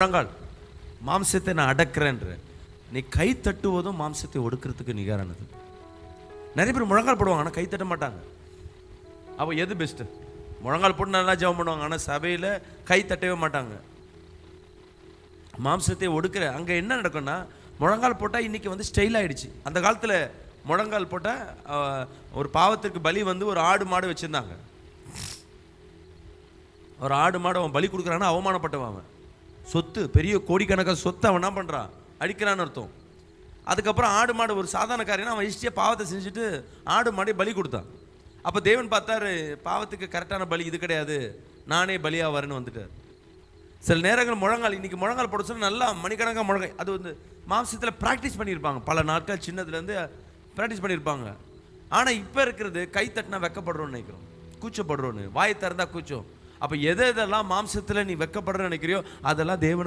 முழங்கால் மாம்சத்தை நான் அடக்கிறேன்ற நீ கை தட்டுவதும் மாம்சத்தை ஒடுக்கிறதுக்கு நிகரானது. நிறைய பேர் முழங்கால் போடுவாங்க, ஆனால் கை தட்ட மாட்டாங்க. அப்போ எது பெஸ்ட்டு? முழங்கால் போட்டு நல்லா ஜெபம் பண்ணுவாங்க, ஆனால் சபையில் கை தட்டவே மாட்டாங்க. மாம்சத்தை ஒடுக்கிற அங்கே என்ன நடக்கும்னா, முழங்கால் போட்டால் இன்றைக்கி வந்து ஸ்டைல் ஆகிடுச்சு. அந்த காலத்தில் முழங்கால் போட்டால் ஒரு பாவத்திற்கு பலி வந்து ஒரு ஆடு மாடு வச்சுருந்தாங்க. ஒரு ஆடு மாடு அவன் பலி கொடுக்குறான்னா அவமானப்பட்டவன், அவன் சொத்து பெரிய கோடிக்கணக்கான சொத்தை அவன் என்ன பண்ணுறான், அடிக்கிறான்னு அர்த்தம். அதுக்கப்புறம் ஆடு மாடு ஒரு சாதாரண காரியம், அவன் ஈஸியாக பாவத்தை செஞ்சுட்டு ஆடு மாடே பலி கொடுத்தான். அப்போ தேவன் பார்த்தாரு, பாவத்துக்கு கரெக்டான பலி இது கிடையாது, நானே பலியாக வரேன்னு வந்துட்டார். சில நேரங்கள் முழங்கால், இன்றைக்கி முழங்கால் போட சொன்னால் நல்லா மணிக்கணக்காக முழங்கால், அது வந்து மாம்சத்தில் ப்ராக்டிஸ் பண்ணியிருப்பாங்க, பல நாட்கள் சின்னதுலேருந்து ப்ராக்டிஸ் பண்ணியிருப்பாங்க. ஆனால் இப்போ இருக்கிறது கை தட்டினா வெக்கப்படுறோன்னு நினைக்கிறோம், கூச்சப்படுறோன்னு, வாயை திறந்தா கூச்சம். அப்போ எதெல்லாம் மாம்சத்தில் நீ வெக்கப்படுறன்னு நினைக்கிறியோ அதெல்லாம் தேவனுக்கு